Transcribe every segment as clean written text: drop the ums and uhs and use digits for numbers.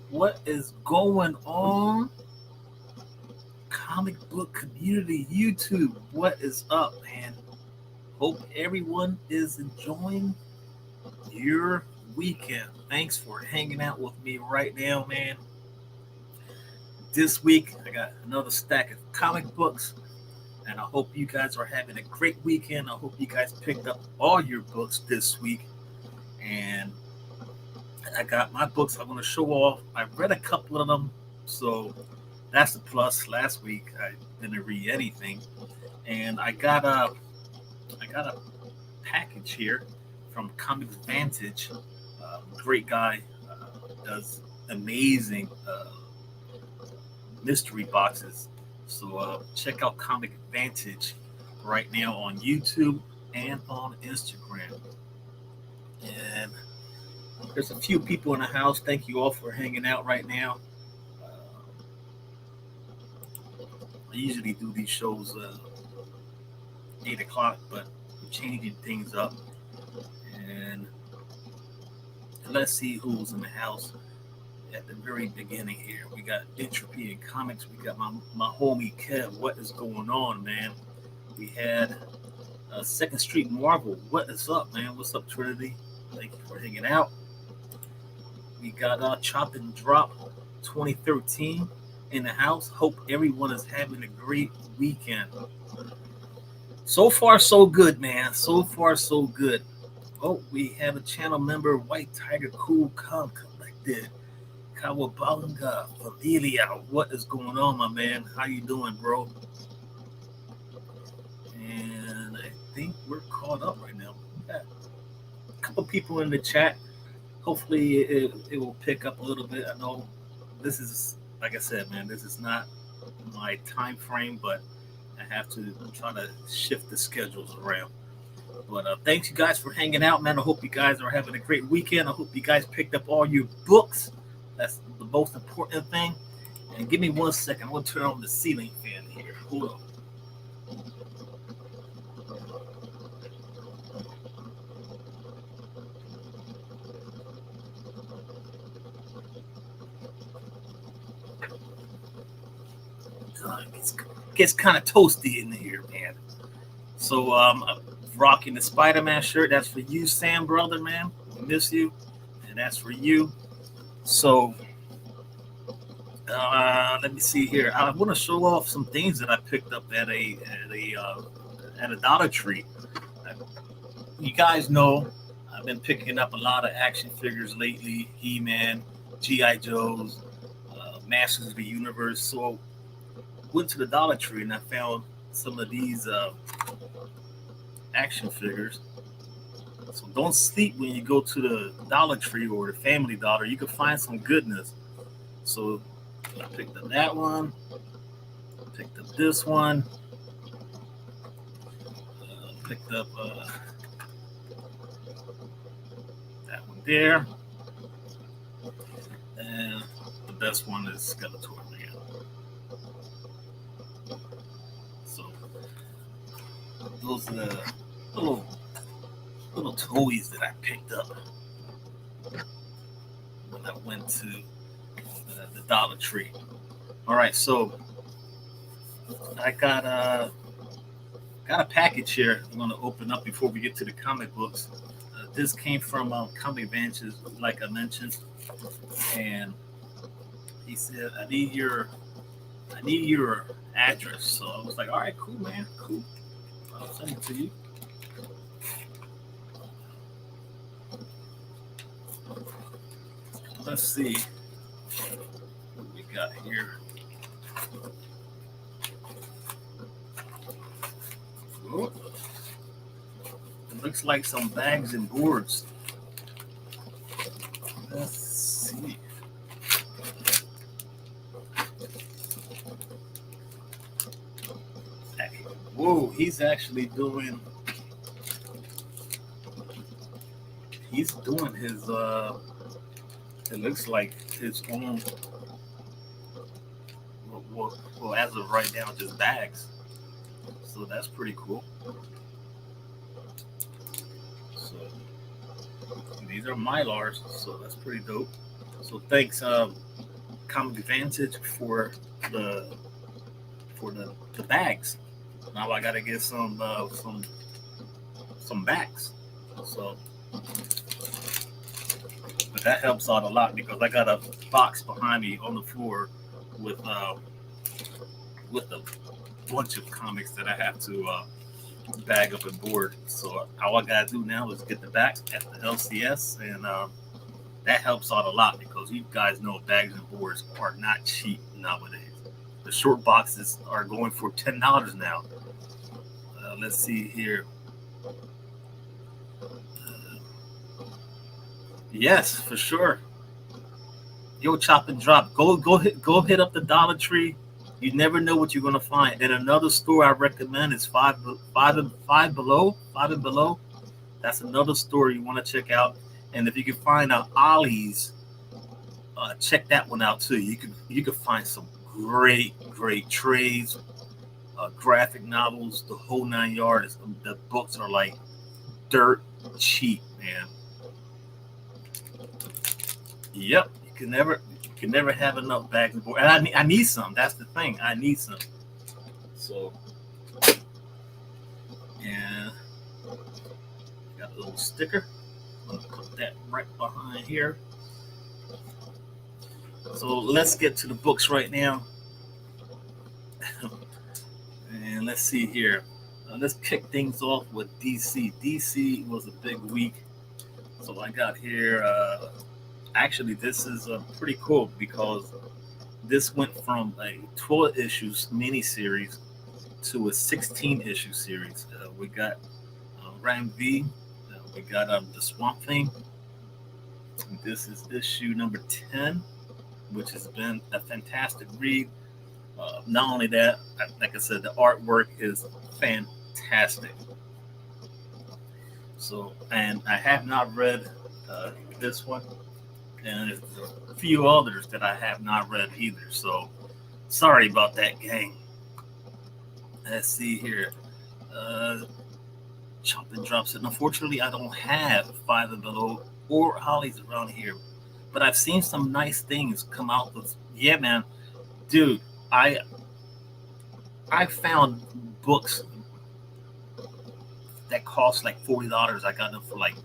What is going on? Comic book community YouTube. What is up, man? Hope everyone is enjoying your weekend. Thanks for hanging out with me right now, man. This week, I got another stack of comic books, and I hope you guys are having a great weekend. I hope you guys picked up all your books this week, and I got my books I'm going to show off. I read a couple of them, so that's the plus. Last week I didn't read anything, and I got a package here from Comics Vantage. Great guy, does amazing mystery boxes. So check out Comic Vantage right now on YouTube and on Instagram. And there's a few people in the house. Thank you all for hanging out right now. I usually do these shows 8 o'clock, but we're changing things up. And let's see who's in the house at the very beginning here. We got Entropy and Comics. We got my homie Kev. What is going on, man? We had Second Street Marvel. What is up, man? What's up, Trinity? Thank you for hanging out. We got Chop and Drop 2013 in the house. Hope everyone is having a great weekend. So far, so good, man. So far, so good. Oh, we have a channel member, WhiteTiger Collected. Kawabanga, Familia. What is going on, my man? How you doing, bro? And I think we're caught up right now. We got a couple people in the chat. Hopefully it will pick up a little bit. I know this is, like I said, man, this is not my time frame, but I have to try to shift the schedules around. But thanks you guys for hanging out, man. I hope you guys are having a great weekend. I hope you guys picked up all your books. That's the most important thing. And give me 1 second. I'm going to turn on the ceiling fan here. Hold on. It gets kind of toasty in here, man. So I'm rocking the Spider-Man shirt. That's for you, Sam, brother, man. We miss you. And that's for you. So let me see here. I want to show off some things that I picked up at a Dollar Tree. You guys know I've been picking up a lot of action figures lately. He-Man, GI Joes, Masters of the Universe. So went to the Dollar Tree and I found some of these action figures. So don't sleep when you go to the Dollar Tree or the Family Dollar. You can find some goodness. So I picked up that one. Picked up this one. Picked up that one there. And the best one is Skeletor Man. So those are the little toys that I picked up when I went to the Dollar Tree. All right, so I got a package here. I'm going to open up before we get to the comic books. This came from Comic Vantage, like I mentioned, and he said, "I need your address." So I was like, "All right, cool, man, cool. I'll send it to you." Let's see what we got here. Oh, it looks like some bags and boards. Let's see. Whoa, he's actually doing. He's doing his. It looks like his own. Well, as of right now, just bags. So that's pretty cool. So these are Mylars, so that's pretty dope. So thanks, Comic Advantage the for the bags. Now I gotta get some backs. So, but that helps out a lot because I got a box behind me on the floor with a bunch of comics that I have to bag up and board. So all I gotta do now is get the back at the LCS, and that helps out a lot because you guys know bags and boards are not cheap nowadays. The short boxes are going for $10 now. Let's see here. Yes, for sure. Yo, chop and drop. Go hit up the Dollar Tree. You never know what you're gonna find. And another store I recommend is Five Below. That's another store you want to check out. And if you can find Ollie's, check that one out too. You can find some great trades, graphic novels, the whole 9 yards. The books are like dirt cheap, man. Yep, you can never have enough bags and board. And I need some. That's the thing. I need some. So, and got a little sticker. I'm gonna put that right behind here. So let's get to the books right now. And let's see here. Let's kick things off with DC. DC was a big week. So I got here. Actually, this is pretty cool because this went from a 12 issues miniseries to a 16-issue series. We got Ram V. We got the Swamp Thing. This is issue number 10, which has been a fantastic read. Not only that, like I said, the artwork is fantastic. So, and I have not read this one, and there's a few others that I have not read either. So, sorry about that, gang. Let's see here. Chop and drops it. Unfortunately, I don't have Five and Below or Hollies around here, but I've seen some nice things come out with. Yeah, man, dude, I found books that cost like $40. I got them for like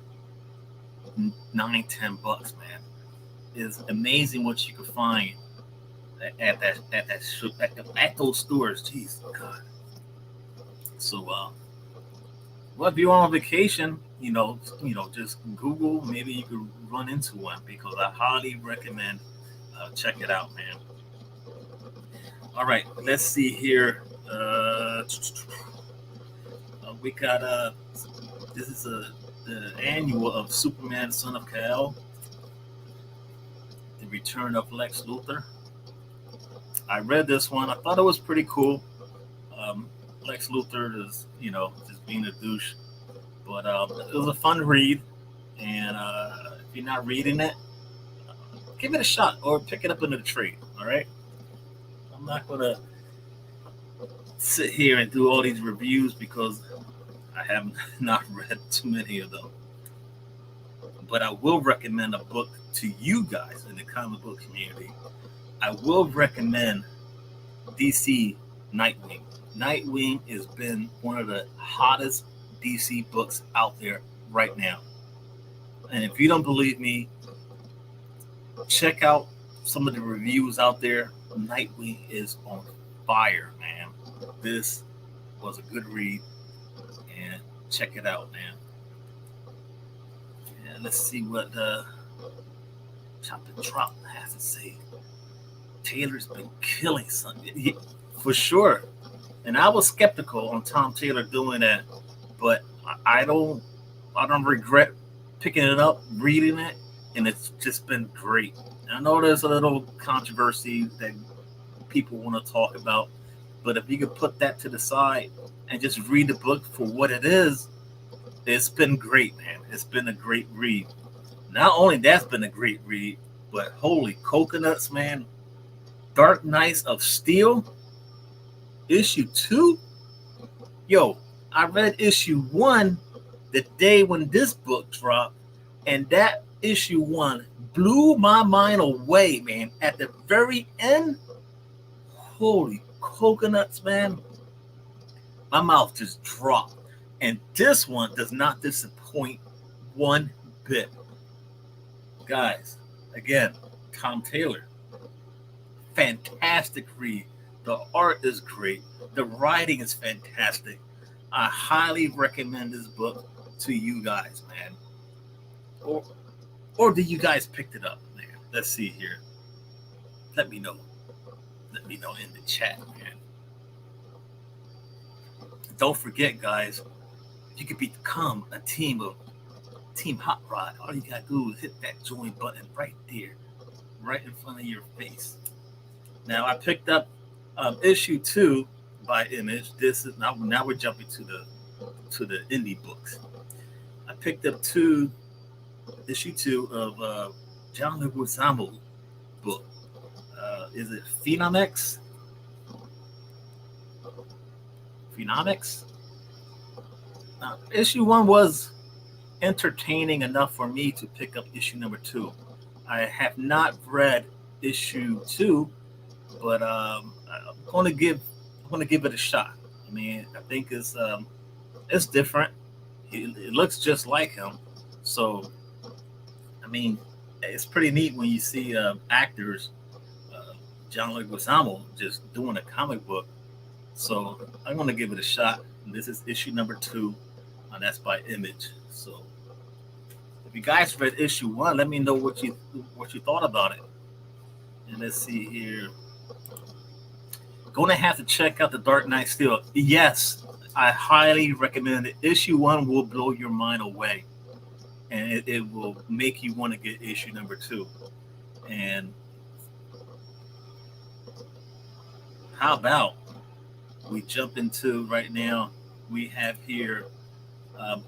$9-10, man. It's amazing what you can find at those stores. Jeez, God. So, well, if you're on vacation, just Google. Maybe you could run into one because I highly recommend check it out, man. All right, let's see here. We got this is the annual of Superman, Son of Kal, The Return of Lex Luthor. I read this one. I thought it was pretty cool. Lex Luthor is, just being a douche, but it was a fun read. And if you're not reading it, give it a shot or pick it up in the trade. All right. I'm not gonna sit here and do all these reviews because I have not read too many of them. But I will recommend a book to you guys in the comic book community. I will recommend DC Nightwing. Nightwing has been one of the hottest DC books out there right now. And if you don't believe me, check out some of the reviews out there. Nightwing is on fire, man. This was a good read, and check it out, man. And let's see what Chop and Drop has to say. Taylor's been killing something, for sure. And I was skeptical on Tom Taylor doing that, but I don't regret picking it up, reading it, and it's just been great. I know there's a little controversy that people want to talk about, but if you could put that to the side and just read the book for what it is, it's been great, man. It's been a great read. Not only that's been a great read, but holy coconuts, man. Dark Knights of Steel, issue 2. Yo, I read issue 1 the day when this book dropped, and that issue 1 blew my mind away, man. At the very end, holy coconuts, man. My mouth just dropped. And this one does not disappoint one bit. Guys, again, Tom Taylor. Fantastic read. The art is great. The writing is fantastic. I highly recommend this book to you guys, man. Or do you guys picked it up, man? Let's see here. Let me know. Let me know in the chat, man. Don't forget, guys, you can become a team Hot Rod. All you gotta do is hit that join button right there, right in front of your face. Now I picked up issue 2 by Image. This is now we're jumping to the indie books. I picked up issue 2 of John Leguizamo book. Is it Phenomics? Issue 1 was entertaining enough for me to pick up issue number 2. I have not read issue 2, but I'm going to give it a shot. I mean, I think it's different. It looks just like him, so I mean, it's pretty neat when you see actors, John Leguizamo, just doing a comic book. So I'm going to give it a shot. This is issue number 2, and that's by Image. So if you guys read issue 1, let me know what you thought about it. And let's see here. Going to have to check out The Dark Knight still. Yes, I highly recommend it. Issue 1 will blow your mind away, and it will make you want to get issue number 2. And how about we jump into right now? We have here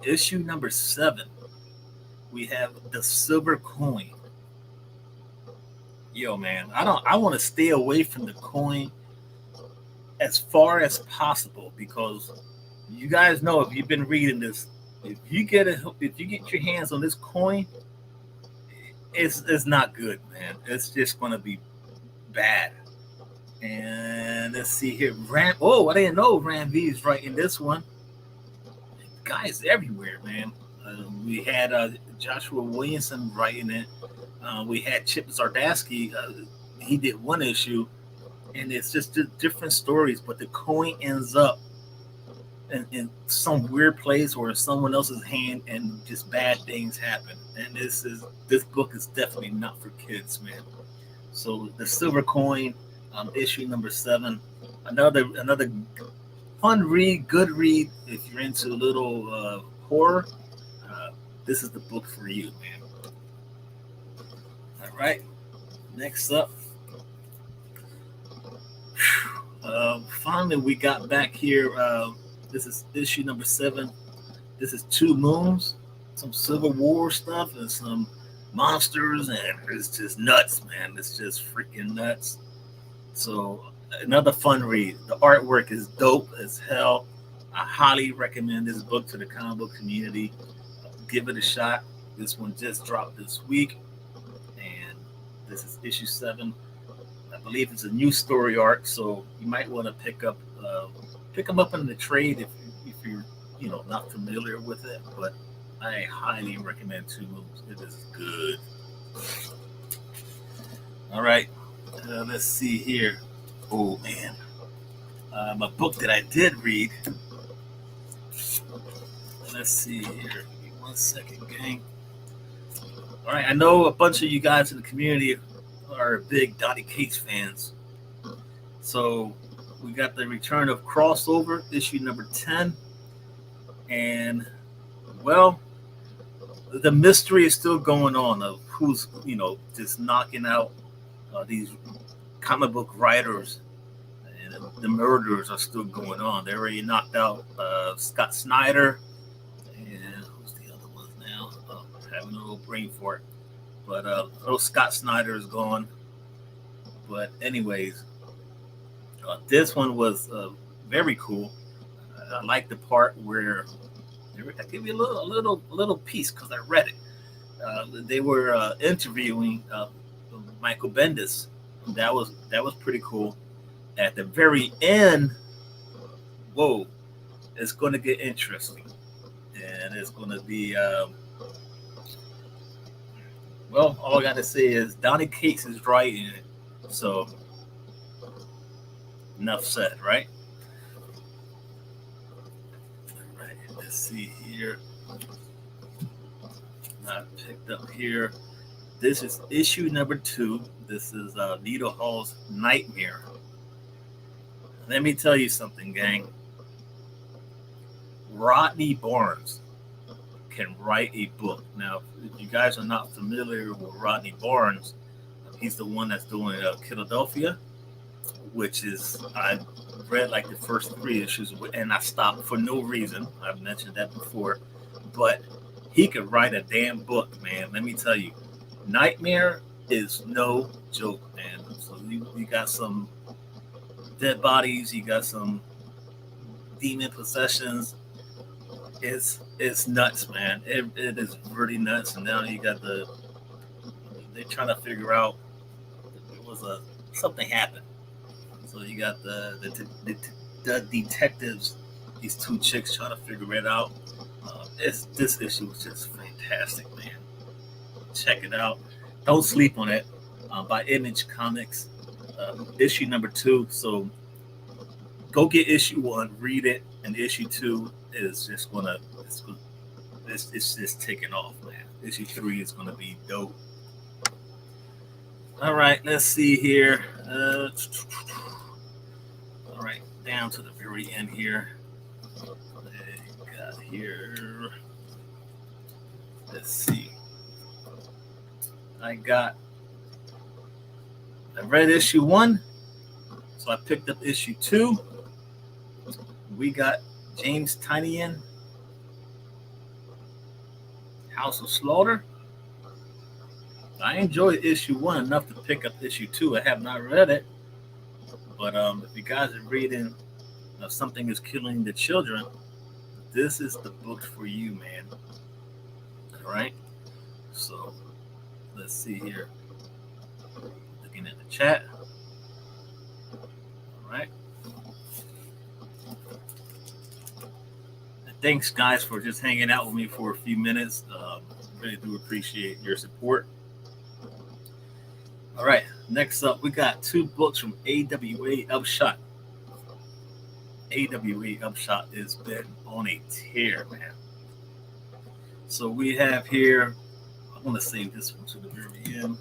issue number 7. We have the silver coin. Yo, man, I want to stay away from the coin as far as possible, because you guys know, if you've been reading this, if you get your hands on this coin, it's not good, man. It's just going to be bad. And let's see here. I didn't know Ran V is writing this one. Guys everywhere, man. We had Joshua Williamson writing it. We had Chip Zdarsky. He did one issue, and it's just different stories, but the coin ends up in some weird place or in someone else's hand, and just bad things happen. And this book is definitely not for kids, man. So the silver coin, issue number 7, another fun read, good read if you're into a little horror. This is the book for you, man. All right, next up. Finally, we got back here. This is issue number 7. This is Two Moons, some Civil War stuff and some monsters, and it's just nuts, man. It's just freaking nuts. So another fun read. The artwork is dope as hell. I highly recommend this book to the comic book community. Give it a shot. This one just dropped this week, and this is issue 7. I believe it's a new story arc, so you might want to pick them up in the trade if you're not familiar with it. But I highly recommend Two Moons. It is good. All right, let's see here. Oh man, a book that I did read. Let's see here. Give me 1 second, gang. All right, I know a bunch of you guys in the community are big Donny Cates fans. So we got the return of Crossover, issue number 10. And, well, the mystery is still going on of who's, just knocking out these comic book writers. And the murders are still going on. They already knocked out Scott Snyder. And who's the other ones now? Having a little brain fart. But Scott Snyder is gone. But anyways, this one was very cool. I like the part where I give you a little piece because I read it. They were interviewing Michael Bendis. That was pretty cool. At the very end, whoa, it's going to get interesting, and it's going to be well. All I got to say is Donny Cates is writing it, so enough said, right? All right, let's see here. I picked up here. This is issue number 2. This is Needle Hall's Nightmare. Let me tell you something, gang. Rodney Barnes can write a book. Now, if you guys are not familiar with Rodney Barnes, he's the one that's doing Philadelphia, which is, I read like the first 3 issues, and I stopped for no reason. I've mentioned that before. But he could write a damn book, man. Let me tell you. Nightmare is no joke, man. So you got some dead bodies, you got some demon possessions. It's nuts, man. It is really nuts. And now you got they're trying to figure out it was something happened. So you got the detectives, these 2 chicks trying to figure it out. This issue was just fantastic, man. Check it out. Don't sleep on it. By Image Comics, issue number 2. So go get issue 1, read it, and issue 2 is just it's just taking off, man. Issue 3 is gonna be dope. All right, let's see here. All right, down to the very end here. Got here. Let's see. I read issue 1, so I picked up issue 2. We got James Tynion, House of Slaughter. I enjoyed issue 1 enough to pick up issue 2. I have not read it, but if you guys are reading Something is Killing the Children, this is the book for you, man. All right, so let's see here. Looking at the chat. All right. Thanks, guys, for just hanging out with me for a few minutes. Really do appreciate your support. All right, next up, we got 2 books from AWA Upshot. AWA Upshot has been on a tear, man. So we have here, I want to save this one to the very end.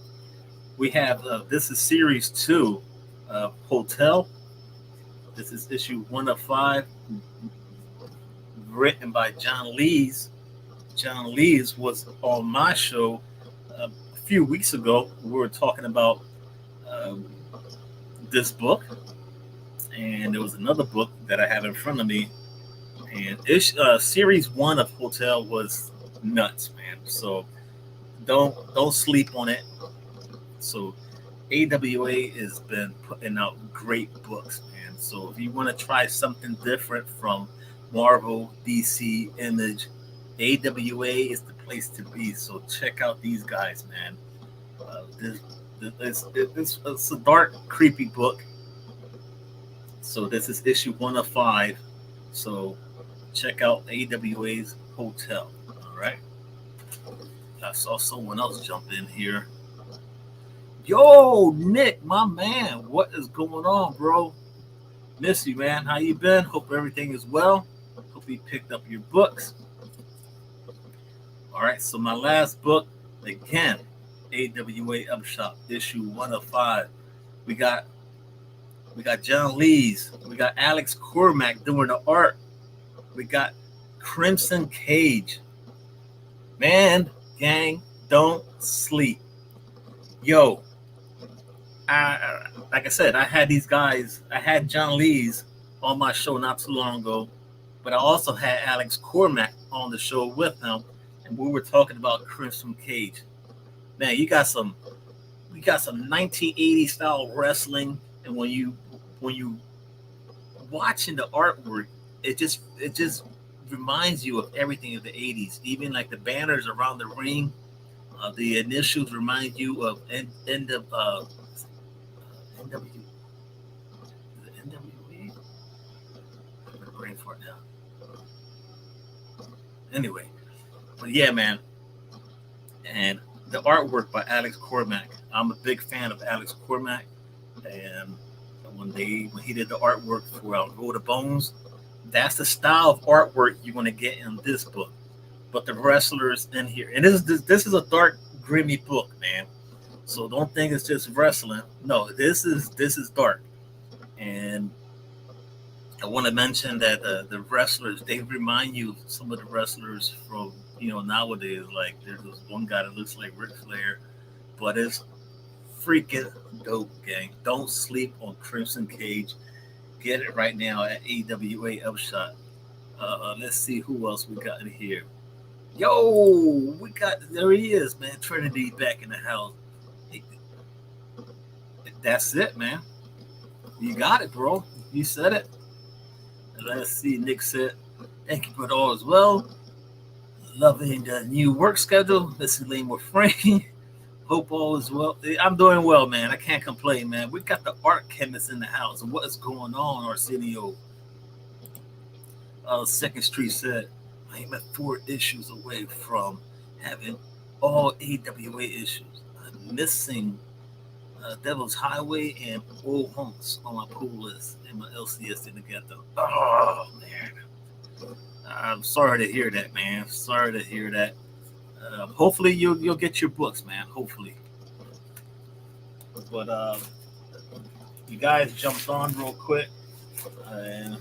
We have, this is series 2, Hotel. This is issue 1 of 5, written by John Lees. John Lees was on my show a few weeks ago. We were talking about this book, and there was another book that I have in front of me, and series 1 of Hotel was nuts, man. So don't sleep on it. So AWA has been putting out great books, man. So if you want to try something different from Marvel, DC, Image, AWA is the place to be. So check out these guys, man. It's a dark, creepy book. So this is issue 1 of 5. So check out AWA's Hotel. All right. I saw someone else jump in here. Yo, Nick, my man, what is going on, bro? Miss you, man. How you been? Hope everything is well. Hope you picked up your books. All right, so my last book, again, AWA Upshot, issue 1 of 5. We got John Lees. We got Alex Cormack doing the art. We got Crimson Cage. Man, gang, don't sleep. Yo, like I said, I had these guys. I had John Lees on my show not too long ago, but I also had Alex Cormack on the show with him, and we were talking about Crimson Cage. Man, you got some 1980s style wrestling, and when you watching the artwork, it just reminds you of everything of the 80s. Even like the banners around the ring, The initials remind you of end of NW, NWE. I'm gonna brain for it now. Anyway, but yeah, man, and the artwork by Alex Cormack. I'm a big fan of Alex Cormack, and when he did the artwork for Roll the Bones, that's the style of artwork you're gonna get in this book. But the wrestlers in here, and this is a dark, grimy book, man. So don't think it's just wrestling. No, this is dark, and I want to mention that the wrestlers, they remind you of some of the wrestlers from nowadays. Like there's this one guy that looks like Ric Flair, but it's freaking dope, gang. Don't sleep on Crimson Cage. Get it right now at AWA Upshot. Let's see who else we got in here. Yo, there he is, man. Trinity back in the house. Hey, that's it, man. You got it, bro. You said it. Let's see. Nick said, thank you for it all as well. Loving the new work schedule. This is Lane with Frank. Hope all is well. I'm doing well, man. I can't complain, man. We got the art chemist in the house. What is going on, Arsenio? Second Street said, I'm at 4 issues away from having all AWA issues. I'm missing Devil's Highway and Old Hunks on my pull list, and my LCS didn't get them. Oh, man. I'm sorry to hear that, man. Sorry to hear that. Hopefully you'll get your books, man. Hopefully. But you guys jumped on real quick, and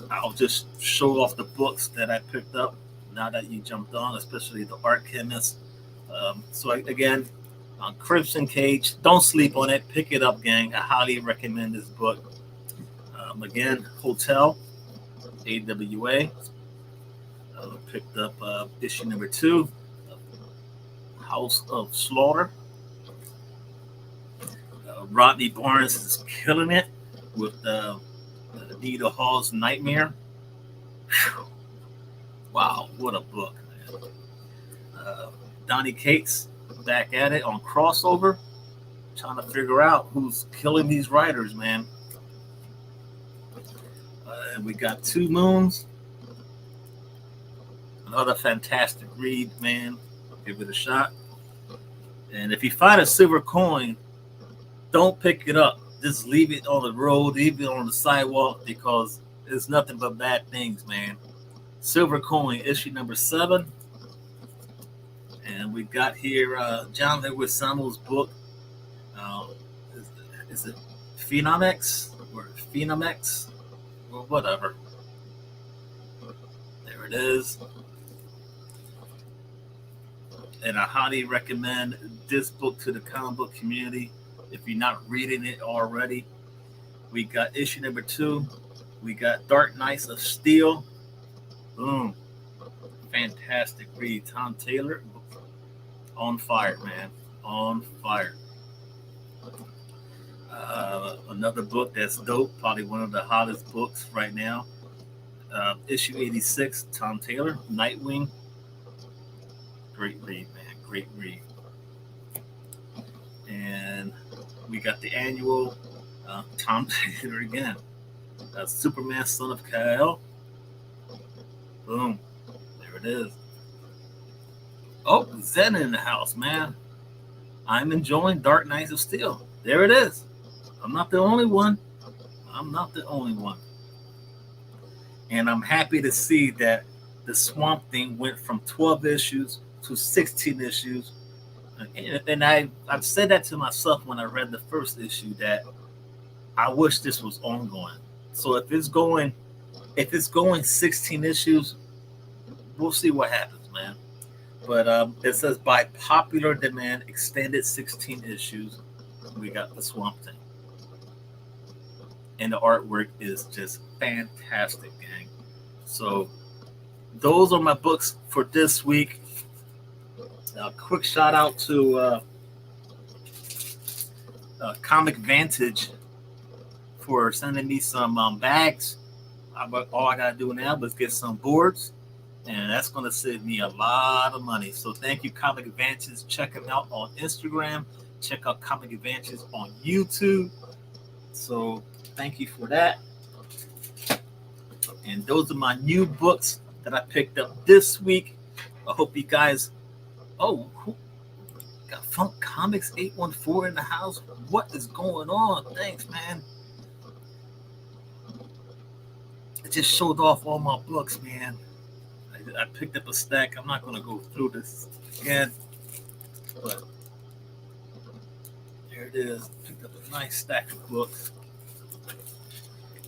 I'll just show off the books that I picked up now that you jumped on, especially the Art Chemist. Again, on Crimson Cage, don't sleep on it. Pick it up, gang. I highly recommend this book. Again, Hotel, AWA. Picked up issue number 2, House of Slaughter. Rodney Barnes is killing it with Anita Hall's Nightmare. Whew. Wow, what a book, man. Donnie Cates back at it on Crossover, trying to figure out who's killing these writers, man. And we got Two Moons. Another fantastic read, man. Give it a shot. And if you find a silver coin, don't pick it up. Just leave it on the road, leave it on the sidewalk, because it's nothing but bad things, man. Silver Coin, issue number 7. And we got here John Lewis Samuel's book. Is it Phenomex or Phenomex or whatever? There it is. And I highly recommend this book to the comic book community if you're not reading it already. We got issue number 2. We got Dark Knights of Steel. Boom. Fantastic read. Tom Taylor. On fire, man. On fire. Another book that's dope. Probably one of the hottest books right now. Issue 86. Tom Taylor. Nightwing. Great read, man. Great read. And we got the annual Tom Taylor again. Superman, Son of Kal. Boom. There it is. Oh, Zen in the house, man. I'm enjoying Dark Knights of Steel. There it is. I'm not the only one. I'm not the only one. And I'm happy to see that the Swamp Thing went from 12 issues to 16 issues. And I've said that to myself when I read the first issue, that I wish this was ongoing. So if it's going 16 issues, we'll see what happens, man. But it says by popular demand, extended 16 issues. We got the Swamp Thing. And the artwork is just fantastic, gang. So those are my books for this week. A quick shout out to Comic Vantage for sending me some bags. All I gotta do now is get some boards and that's going to save me a lot of money. So thank you, Comic Advances. Check them out on Instagram. Check out Comic Advances on YouTube. So thank you for that. And those are my new books that I picked up this week. I hope you guys. Oh, who got Funk Comics 814 in the house? What is going on? Thanks, man. I just showed off all my books, man. I picked up a stack. I'm not going to go through this again, but there it is. Picked up a nice stack of books.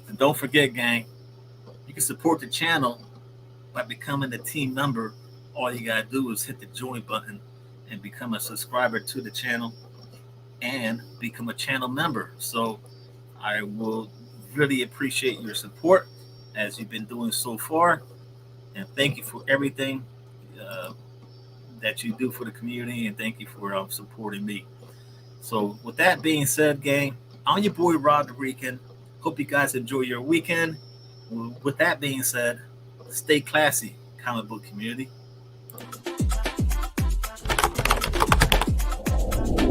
And don't forget, gang, you can support the channel by becoming a team member. All you got to do is hit the join button and become a subscriber to the channel and become a channel member. So I will really appreciate your support as you've been doing so far. And thank you for everything that you do for the community, and thank you for supporting me. So with that being said, gang, I'm your boy Rod the Rican. Hope you guys enjoy your weekend. With that being said, stay classy, comic book community.